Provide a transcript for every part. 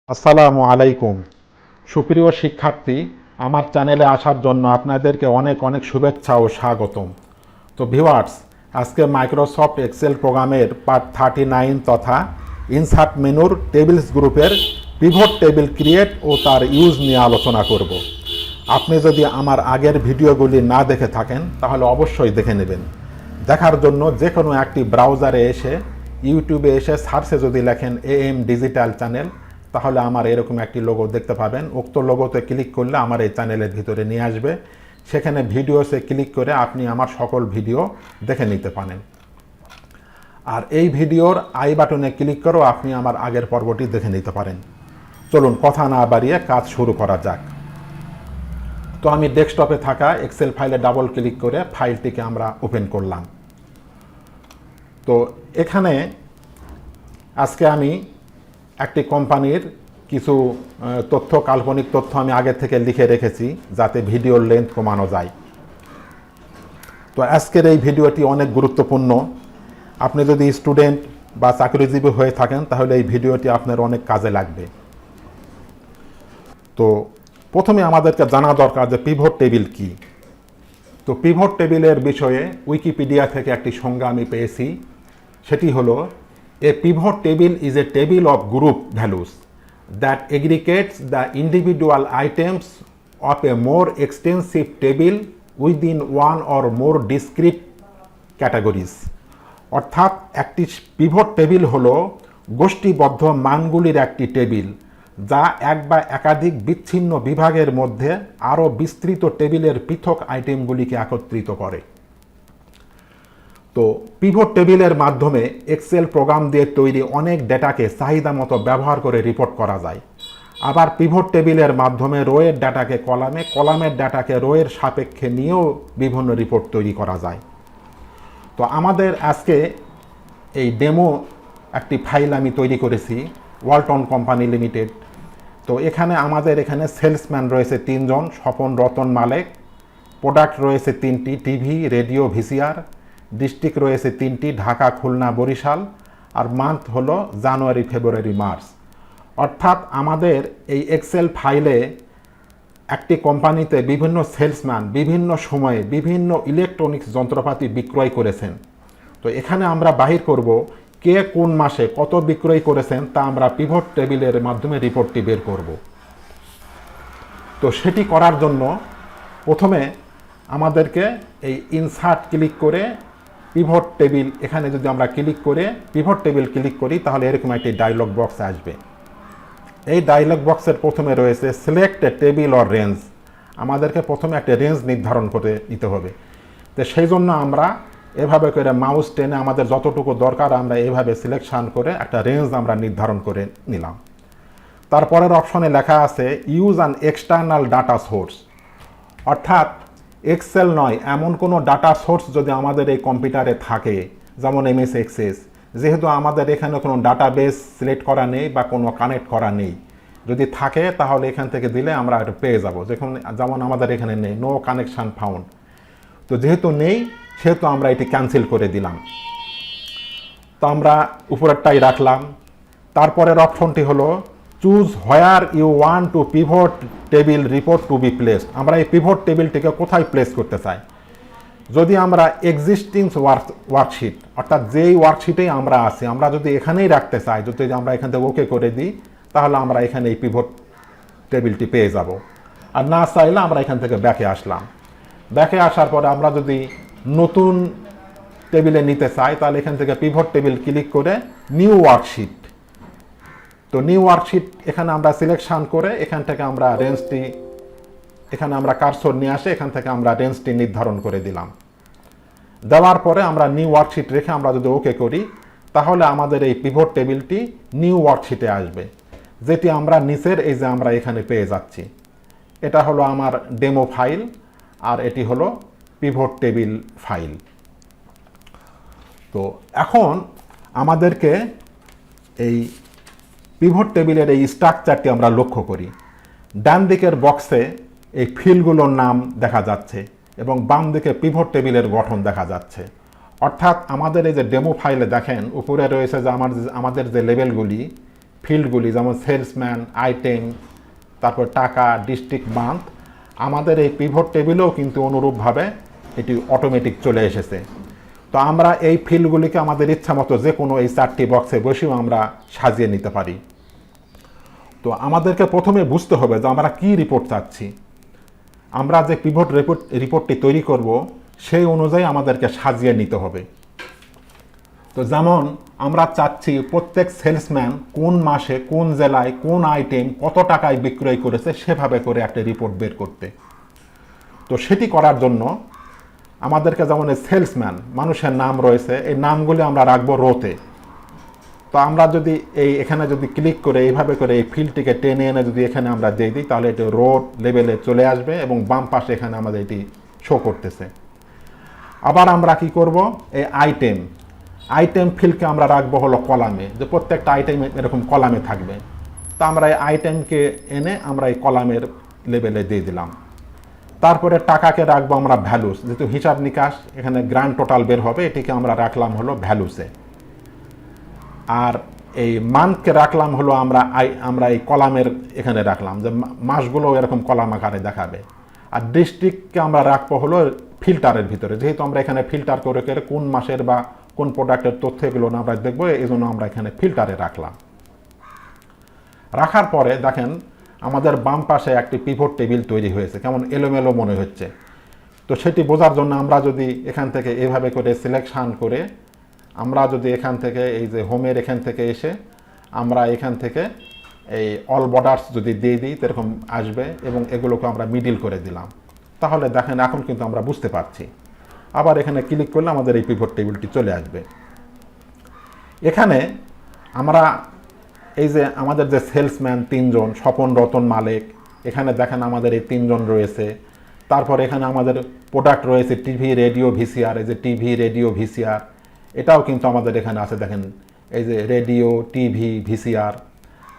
আসসালামু আলাইকুম। সুপ্রিয় শিক্ষার্থী, আমার চ্যানেলে আসার জন্য আপনাদেরকে অনেক অনেক শুভেচ্ছা ও স্বাগতম। তো ভিউয়ার্স, আজকে মাইক্রোসফট এক্সেল প্রোগ্রামের পার্ট 39 তথা ইনসার্ট মেনুর টেবিলস গ্রুপের পিভট টেবিল ক্রিয়েট ও তার ইউজ নিয়ে আলোচনা করব। আপনি যদি আমার আগের ভিডিওগুলি না দেখে থাকেন তাহলে অবশ্যই দেখে নেবেন। দেখার জন্য যে কোনো একটি ব্রাউজারে এসে ইউটিউবে এসে সার্চে যদি লেখেন AM ডিজিটাল চ্যানেল, তাহলে আমার এরকম একটি লোগো দেখতে পাবেন। উক্ত লোগোতে ক্লিক করলে আমার এই চ্যানেলের ভিতরে নিয়ে আসবে। সেখানে ভিডিওসে ক্লিক করে আপনি আমার সকল ভিডিও দেখে নিতে পারেন। আর এই ভিডিওর আই বাটনে ক্লিক করেও আপনি আমার আগের পর্বটি দেখে নিতে পারেন। চলুন কথা না বাড়িয়ে কাজ শুরু করা যাক। তো আমি ডেস্কটপে থাকা এক্সেল ফাইলে ডাবল ক্লিক করে ফাইলটিকে আমরা ওপেন করলাম। তো এখানে আজকে আমি একটি কোম্পানির কিছু কাল্পনিক তথ্য আমি আগে থেকে লিখে রেখেছি যাতে ভিডিওর লেন্থ কমানো যায়। তো আজকের এই ভিডিওটি অনেক গুরুত্বপূর্ণ। আপনি যদি স্টুডেন্ট বা চাকরিজীবী হয়ে থাকেন তাহলে এই ভিডিওটি আপনার অনেক কাজে লাগবে। তো প্রথমে আমাদেরকে জানা দরকার যে পিভট টেবিল কি। তো পিভট টেবিলের বিষয়ে উইকিপিডিয়া থেকে একটি সংজ্ঞা আমি পেয়েছি। সেটি হলো, a pivot table is a table of group values that aggregates the individual items of a more extensive table within one or more discrete categories. অর্থাৎ একটি পিভট টেবিল হলো গোষ্ঠীবদ্ধ মানগুলির একটি টেবিল যা এক বা একাধিক বিচ্ছিন্ন বিভাগের মধ্যে আরও বিস্তৃত টেবিলের পৃথক আইটেমগুলিকে একত্রিত করে। তো পিভট টেবিলের মাধ্যমে এক্সেল প্রোগ্রাম দিয়ে তৈরি অনেক ডেটাকে চাহিদা মতো ব্যবহার করে রিপোর্ট করা যায়। আবার পিভট টেবিলের মাধ্যমে রোয়ের ডাটাকে কলামে, কলামের ডাটাকে রোয়ের সাপেক্ষে নিয়েও বিভিন্ন রিপোর্ট তৈরি করা যায়। তো আমাদের আজকে এই ডেমো একটি ফাইল আমি তৈরি করেছি, ওয়ালটন কোম্পানি লিমিটেড। তো আমাদের এখানে সেলসম্যান রয়েছে 3 জন, স্বপন, রতন, মালেক। প্রোডাক্ট রয়েছে 3টি, টিভি, রেডিও, ভিসিআর। ডিস্ট্রিক্ট রয়েছে 3টি, ঢাকা, খুলনা, বরিশাল। আর মান্থ হলো জানুয়ারি, ফেব্রুয়ারি, মার্চ। অর্থাৎ আমাদের এই এক্সেল ফাইলে একটি কোম্পানিতে বিভিন্ন সেলসম্যান বিভিন্ন সময়ে বিভিন্ন ইলেকট্রনিক্স যন্ত্রপাতি বিক্রয় করেছেন। তো এখানে আমরা বাহির করব কে কোন মাসে কত বিক্রয় করেছেন, তা আমরা পিভট টেবিলের মাধ্যমে রিপোর্টটি বের করব। তো সেটি করার জন্য প্রথমে আমাদেরকে এই ইনসার্ট ক্লিক করে পিভট টেবিল, এখানে যদি আমরা ক্লিক করে পিভট টেবিল ক্লিক করি তাহলে এরকম একটি ডায়লগ বক্স আসবে। এই ডায়লগ বক্সের প্রথমে রয়েছে select A table or range. আমাদেরকে প্রথমে একটা রেঞ্জ নির্ধারণ করে নিতে হবে। তো সেই জন্য আমরা এভাবে করে মাউস টেনে আমাদের যতটুকু দরকার আমরা এভাবে সিলেকশন করে একটা রেঞ্জ আমরা নির্ধারণ করে নিলাম। তারপরের অপশনে লেখা আছে use an external data source. অর্থাৎ এক্সেল নয়, এমন কোনো ডাটা সোর্স যদি আমাদের এই কম্পিউটারে থাকে, যেমন MS এক্সেস, যেহেতু আমাদের এখানে কোনো ডাটাবেস সিলেক্ট করা নেই বা কোনো কানেক্ট করা নেই, যদি থাকে তাহলে এখান থেকে দিলে আমরা এটা পেয়ে যাব। যেমন আমাদের এখানে নেই, নো কানেকশান ফাউন্ড। তো যেহেতু নেই সেহেতু আমরা এটি ক্যান্সেল করে দিলাম। তো আমরা উপরেরটাই রাখলাম। তারপরের অপশনটি হলো choose where you want to pivot table report to be placed. আমরা এই পিভট টেবিলটিকে কোথায় প্লেস করতে চাই। যদি আমরা এক্সিস্টিং ওয়ার্কশিট, অর্থাৎ যেই ওয়ার্কশিটেই আমরা আছি, আমরা যদি এখানেই রাখতে চাই, যদি আমরা এখান থেকে ওকে করে দিই তাহলে আমরা এখানে এই পিভট টেবিলটি পেয়ে যাব। আর না চাইলে আমরা এখান থেকে ব্যাকে আসলাম। ব্যাকে আসার পরে আমরা যদি নতুন টেবিলে নিতে চাই তাহলে এখান থেকে পিভট টেবিল ক্লিক করে নিউ ওয়ার্কশিট। তো নিউ ওয়ার্কশিট এখানে আমরা সিলেকশন করে এখান থেকে আমরা রেঞ্জটি, এখানে আমরা কার্সর নিয়ে আসে এখান থেকে আমরা রেঞ্জটি নির্ধারণ করে দিলাম। দেওয়ার পরে আমরা নিউ ওয়ার্কশিট রেখে আমরা যদি ওকে করি তাহলে আমাদের এই পিভট টেবিলটি নিউ ওয়ার্কশিটে আসবে, যেটি আমরা নিচের এই যে আমরা এখানে পেয়ে যাচ্ছি। এটা হলো আমার ডেমো ফাইল আর এটি হলো পিভট টেবিল ফাইল। তো এখন আমাদেরকে এই পিভট টেবিলের এই স্ট্রাকচারটি আমরা লক্ষ্য করি। ডান দিকের বক্সে এই ফিল্ডগুলোর নাম দেখা যাচ্ছে এবং বাম দিকে পিভট টেবিলের গঠন দেখা যাচ্ছে। অর্থাৎ আমাদের এই যে ডেমো ফাইলে দেখেন উপরে রয়েছে যে আমাদের যে লেবেলগুলি ফিল্ডগুলি যেমন সেলসম্যান, আইটেম, তারপর টাকা, ডিস্ট্রিক্ট, মান্থ, আমাদের এই পিভট টেবিলেও কিন্তু অনুরূপভাবে এটি অটোমেটিক চলে এসেছে। তো আমরা এই ফিল্ডগুলিকে আমাদের ইচ্ছা মতো যে কোনো এই 4টি বক্সে বসেও আমরা সাজিয়ে নিতে পারি। তো আমাদেরকে প্রথমে বুঝতে হবে যে আমরা কি রিপোর্ট চাচ্ছি। আমরা যে পিভট রিপোর্টটি তৈরি করব সেই অনুযায়ী আমাদেরকে সাজিয়ে নিতে হবে। তো যেমন আমরা চাচ্ছি প্রত্যেক সেলসম্যান কোন মাসে কোন জেলায় কোন আইটেম কত টাকায় বিক্রয় করেছে সেভাবে করে একটা রিপোর্ট বের করতে। তো সেটি করার জন্য আমাদেরকে যেমন এই সেলসম্যান মানুষের নাম রয়েছে, এই নামগুলি আমরা রাখবো রোতে। তো আমরা যদি এখানে যদি ক্লিক করে এইভাবে করে এই ফিল্ডটিকে টেনে এনে যদি এখানে আমরা দিয়ে দিই তাহলে এটি রো লেভেলে চলে আসবে এবং বাম পাশে এখানে আমাদের এটি শো করতেছে। আবার আমরা কি করব, এই আইটেম ফিল্ডকে আমরা রাখবো হলো কলামে, যে প্রত্যেকটা আইটেম এরকম কলামে থাকবে। তো আমরা এই আইটেমকে এনে আমরা এই কলামের লেভেলে দিয়ে দিলাম। তারপরে টাকাকে রাখবো আমরা ভ্যালুস, যেহেতু হিসাব নিকাশ এখানে গ্র্যান্ড টোটাল বের হবে, এটিকে আমরা রাখলাম হলো ভ্যালুসে। আর এই মান্থকে রাখলাম হলো আমরা এই কলামের এখানে রাখলাম, যে মাসগুলো এরকম কলাম আকারে দেখাবে। আর ডিস্ট্রিক্টকে আমরা রাখবো হলো ফিল্টারের ভিতরে, যেহেতু আমরা এখানে ফিল্টার করে করে কোন মাসের বা কোন প্রোডাক্টের তথ্য এগুলো আমরা দেখবো, এই জন্য আমরা এখানে ফিল্টারে রাখলাম। রাখার পরে দেখেন আমাদের বাম পাশে একটি পিভট টেবিল তৈরি হয়েছে, কেমন এলোমেলো মনে হচ্ছে। তো সেটি বোঝার জন্য আমরা যদি এখান থেকে এভাবে করে সিলেকশান করে আমরা যদি এখান থেকে এই যে হোমের এখান থেকে এসে আমরা এখান থেকে এই অল বর্ডার্স যদি দিয়ে দিই এরকম আসবে, এবং এগুলোকে আমরা মিডিল করে দিলাম। তাহলে দেখেন এখন কিন্তু আমরা বুঝতে পারছি। আবার এখানে ক্লিক করলে আমাদের এই পিভট টেবিলটি চলে আসবে। এখানে আমরা এই যে আমাদের যে সেলসম্যান 3 জন, স্বপন, রতন, মালেক, এখানে দেখেন আমাদের এই 3 জন রয়েছে। তারপর এখানে আমাদের প্রোডাক্ট রয়েছে টিভি, রেডিও, ভিসিআর। এই যে টিভি, রেডিও, ভিসিআর এটাও কিন্তু আমাদের এখানে আছে, দেখেন এই যে রেডিও, টিভি, ভিসিআর।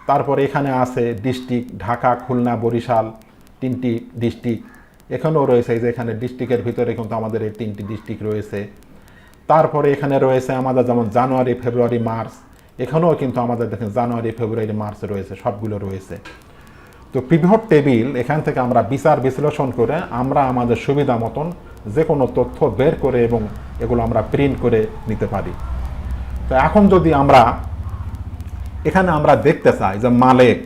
তারপর এখানে আছে ডিস্ট্রিক্ট, ঢাকা, খুলনা, বরিশাল 3টি ডিস্ট্রিক্ট এখানেও রয়েছে। এই যে এখানে ডিস্ট্রিক্টের ভিতরে কিন্তু আমাদের এই 3টি ডিস্ট্রিক্ট রয়েছে। তারপরে এখানে রয়েছে আমাদের যেমন জানুয়ারি, ফেব্রুয়ারি, মার্চ, এখানেও কিন্তু আমাদের দেখেন জানুয়ারি, ফেব্রুয়ারি, মার্চ রয়েছে, সবগুলো রয়েছে। তো পিভট টেবিল এখান থেকে আমরা বিচার বিশ্লেষণ করে আমরা আমাদের সুবিধা মতন যে কোনো তথ্য বের করে এবং এগুলো আমরা প্রিন্ট করে নিতে পারি। তো এখন যদি আমরা এখানে আমরা দেখতে চাই যে মালেক,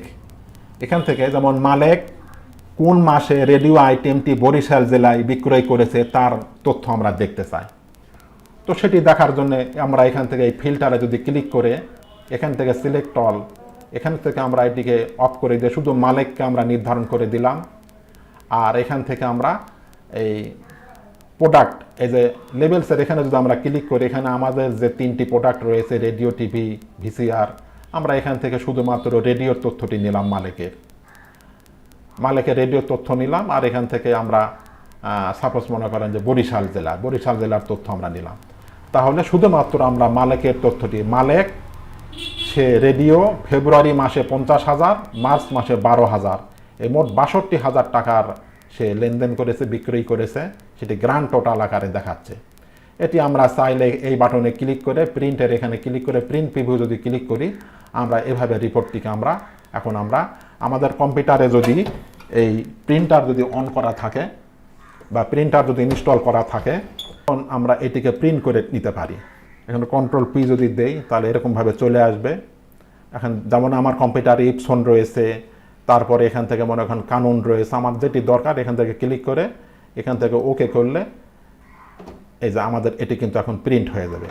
এখান থেকে যেমন মালেক কোন মাসে রেডিও আইটেমটি বরিশাল জেলায় বিক্রয় করেছে তার তথ্য আমরা দেখতে চাই। তো সেটি দেখার জন্য আমরা এখান থেকে এই ফিল্টারে যদি ক্লিক করে এখান থেকে সিলেক্ট অল, এখান থেকে আমরা এটিকে অফ করে দিয়ে শুধু মালিককে আমরা নির্ধারণ করে দিলাম। আর এখান থেকে আমরা এই প্রোডাক্ট, এই যে লেবেলসের এখানে যদি আমরা ক্লিক করি, এখানে আমাদের যে 3টি প্রোডাক্ট রয়েছে রেডিও, টিভি, ভিসিআর, আমরা এখান থেকে শুধুমাত্র রেডিওর তথ্যটি নিলাম, মালিকের রেডিওর তথ্য নিলাম। আর এখান থেকে আমরা সাপোজ মনে করেন যে বরিশাল জেলার তথ্য আমরা নিলাম। তাহলে শুধুমাত্র আমরা মালিকের তথ্যটি, মালিক সে রেডিও ফেব্রুয়ারি মাসে 50,000, মার্চ মাসে 12,000, এই মোট 62,000 টাকার সে লেনদেন করেছে, বিক্রয় করেছে, সেটি গ্র্যান্ড টোটাল আকারে দেখাচ্ছে। এটি আমরা চাইলে এই বাটনে ক্লিক করে প্রিন্টের এখানে ক্লিক করে প্রিন্ট প্রিভিউ যদি ক্লিক করি, আমরা এভাবে রিপোর্টটিকে আমরা আমাদের কম্পিউটারে যদি এই প্রিন্টার যদি অন করা থাকে বা প্রিন্টার যদি ইনস্টল করা থাকে, তখন আমরা এটিকে প্রিন্ট করে নিতে পারি। এখানে কন্ট্রোল পি যদি দেই তাহলে এরকমভাবে চলে আসবে। এখন যেমন আমার কম্পিউটারে ইপসন রয়েছে, তারপরে এখান থেকে মনে করেন কানুন রয়েছে, আমার যেটি দরকার এখান থেকে ক্লিক করে এখান থেকে ওকে করলে এই যে আমাদের এটি কিন্তু এখন প্রিন্ট হয়ে যাবে,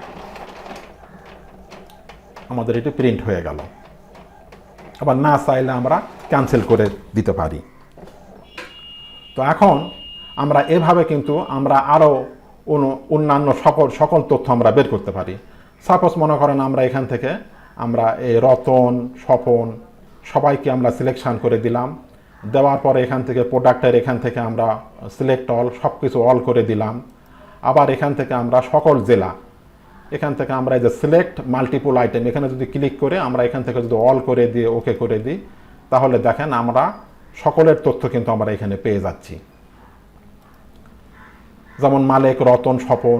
আমাদের এটি প্রিন্ট হয়ে গেল। আবার না চাইলে আমরা ক্যান্সেল করে দিতে পারি। তো এখন আমরা এভাবে কিন্তু আমরা আরও অন্যান্য সকল তথ্য আমরা বের করতে পারি। সাপোজ মনে করেন আমরা এখান থেকে আমরা এই রতন, স্বপন সবাইকে আমরা সিলেকশান করে দিলাম। দেওয়ার পরে এখান থেকে প্রোডাক্টের এখান থেকে আমরা সিলেক্ট অল, সব কিছু অল করে দিলাম। আবার এখান থেকে আমরা সকল জেলা, এখান থেকে আমরা এই যে সিলেক্ট মাল্টিপল আইটেম এখানে যদি ক্লিক করে আমরা এখান থেকে যদি অল করে দিয়ে ওকে করে দিই, তাহলে দেখেন আমরা সকলের তথ্য কিন্তু আমরা এখানে পেয়ে যাচ্ছি। যেমন মালিক, রতন, স্বপন,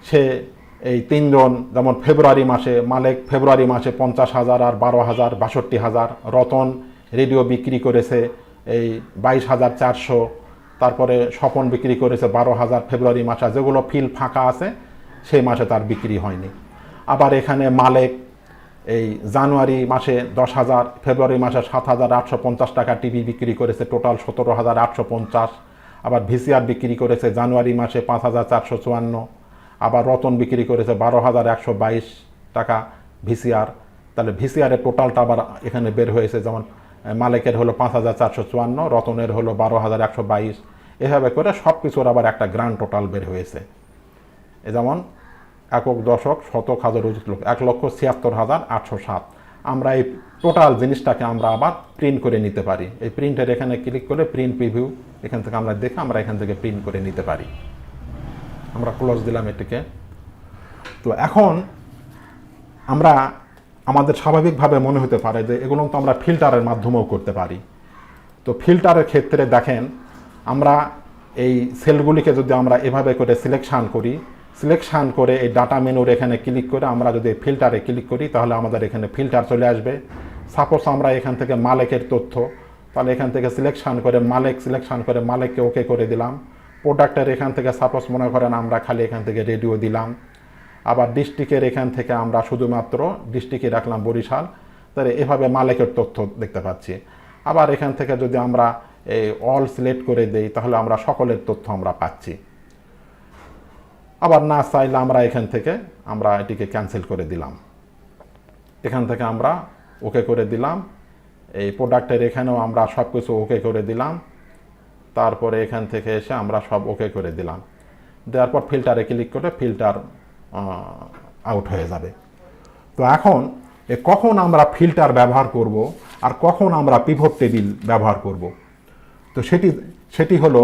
সে এই তিনজন, যেমন ফেব্রুয়ারি মাসে মালেক ফেব্রুয়ারি মাসে 50,000 আর 12,000 62,000, রতন রেডিও বিক্রি করেছে এই 22,400, তারপরে স্বপন বিক্রি করেছে 12,000 ফেব্রুয়ারি মাসে, যেগুলো ফিল ফাঁকা আছে সেই মাসে তার বিক্রি হয়নি। আবার এখানে মালেক এই জানুয়ারি মাসে 10,000, ফেব্রুয়ারি মাসে 7,850 টাকা টিভি বিক্রি করেছে, টোটাল 17,850। আবার ভিসিআর বিক্রি করেছে জানুয়ারি মাসে 5,454। আবার রতন বিক্রি করেছে 12,122 টাকা ভিসিআর। তাহলে ভিসিআরের টোটালটা আবার এখানে বের হয়েছে, যেমন মালিকের হলো 5,454, রতনের হলো 12,122। এভাবে করে সব কিছুর আবার একটা গ্র্যান্ড টোটাল বের হয়েছে। এ যেমন একক, দশক, শতক, হাজার, অযুত, লোক 1,76,807। আমরা এই টোটাল জিনিসটাকে আমরা আবার প্রিন্ট করে নিতে পারি। এই প্রিন্টের এখানে ক্লিক করে প্রিন্ট প্রিভিউ, এখান থেকে আমরা দেখে আমরা এখান থেকে প্রিন্ট করে নিতে পারি। আমরা ক্লোজ দিলাম এটিকে। তো এখন আমরা আমাদের স্বাভাবিকভাবে মনে হতে পারে যে এগুলো তো আমরা ফিল্টারের মাধ্যমেও করতে পারি। তো ফিল্টারের ক্ষেত্রে দেখেন, আমরা এই সেলগুলিকে যদি আমরা এভাবে করে সিলেকশান করি, সিলেকশান করে এই ডাটা মেনুর এখানে ক্লিক করে আমরা যদি ফিল্টারে ক্লিক করি, তাহলে আমাদের এখানে ফিল্টার চলে আসবে। সাপোজ আমরা এখান থেকে মালিকের তথ্য, তাহলে এখান থেকে সিলেকশান করে মালিক সিলেকশান করে মালিককে ওকে করে দিলাম। প্রোডাক্টের এখান থেকে সাপোজ মনে করেন আমরা খালি এখান থেকে রেডিও দিলাম। আবার ডিস্ট্রিক্টের এখান থেকে আমরা শুধুমাত্র ডিস্ট্রিক্টে রাখলাম বরিশাল। তাহলে এভাবে মালিকের তথ্য দেখতে পাচ্ছি। আবার এখান থেকে যদি আমরা এই অল সিলেক্ট করে দেই, তাহলে আমরা সকলের তথ্য আমরা পাচ্ছি। আবার না চাইলে আমরা এখান থেকে আমরা এটিকে ক্যান্সেল করে দিলাম। এখান থেকে আমরা ওকে করে দিলাম। এই প্রোডাক্টের এখানেও আমরা সব কিছু ওকে করে দিলাম। তারপরে এখান থেকে এসে আমরা সব ওকে করে দিলাম। দেওয়ার পর ফিল্টারে ক্লিক করে ফিল্টার আউট হয়ে যাবে। তো এখন কখন আমরা ফিল্টার ব্যবহার করব আর কখন আমরা পিভট টেবিল ব্যবহার করব, তো সেটি হলো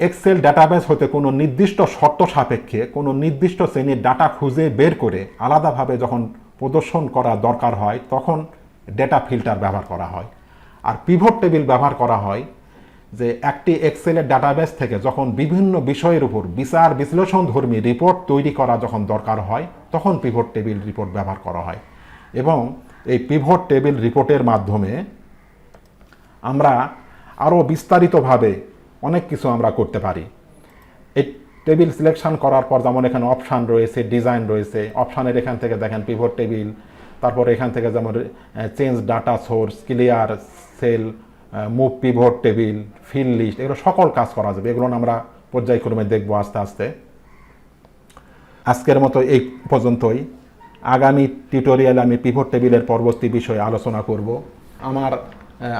এক্সেল ডাটাবেস হতে কোনো নির্দিষ্ট শর্ত সাপেক্ষে কোনো নির্দিষ্ট শ্রেণীর ডাটা খুঁজে বের করে আলাদাভাবে যখন প্রদর্শন করা দরকার হয়, তখন ডেটা ফিল্টার ব্যবহার করা হয়। আর পিভট টেবিল ব্যবহার করা হয় যে একটি এক্সেলের ডাটাবেস থেকে যখন বিভিন্ন বিষয়ের উপর বিচার বিশ্লেষণধর্মী রিপোর্ট তৈরি করা যখন দরকার হয়, তখন পিভট টেবিল রিপোর্ট ব্যবহার করা হয়। এবং এই পিভট টেবিল রিপোর্টের মাধ্যমে আমরা আরও বিস্তারিতভাবে অনেক কিছু আমরা করতে পারি। এই টেবিল সিলেকশন করার পর যেমন এখানে অপশান রয়েছে, ডিজাইন রয়েছে। অপশানের এখান থেকে দেখেন পিভট টেবিল, তারপর এখান থেকে যেমন change data source, clear cell, move pivot table, field list, এগুলো সকল কাজ করা যাবে। এগুলো আমরা পর্যায়ক্রমে দেখবো আস্তে আস্তে। আজকের মতো এই পর্যন্তই। আগামী টিউটোরিয়ালে আমি পিভট টেবিলের পরবর্তী বিষয়ে আলোচনা করব।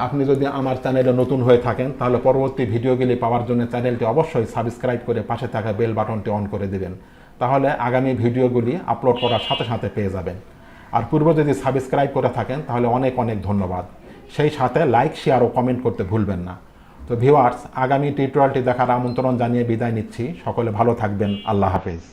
আপনি যদি আমার চ্যানেলে নতুন হয়ে থাকেন, তাহলে পরবর্তী ভিডিওগুলি পাওয়ার জন্য চ্যানেলটি অবশ্যই সাবস্ক্রাইব করে পাশে থাকা বেল বাটনটি অন করে দেবেন। তাহলে আগামী ভিডিওগুলি আপলোড করার সাথে সাথে পেয়ে যাবেন। আর পূর্বে যদি সাবস্ক্রাইব করে থাকেন তাহলে অনেক অনেক ধন্যবাদ। সেই সাথে লাইক, শেয়ার ও কমেন্ট করতে ভুলবেন না। তো ভিউয়ার্স, আগামী টিউটোরিয়ালটি দেখার আমন্ত্রণ জানিয়ে বিদায় নিচ্ছি। সকলে ভালো থাকবেন। আল্লাহ হাফেজ।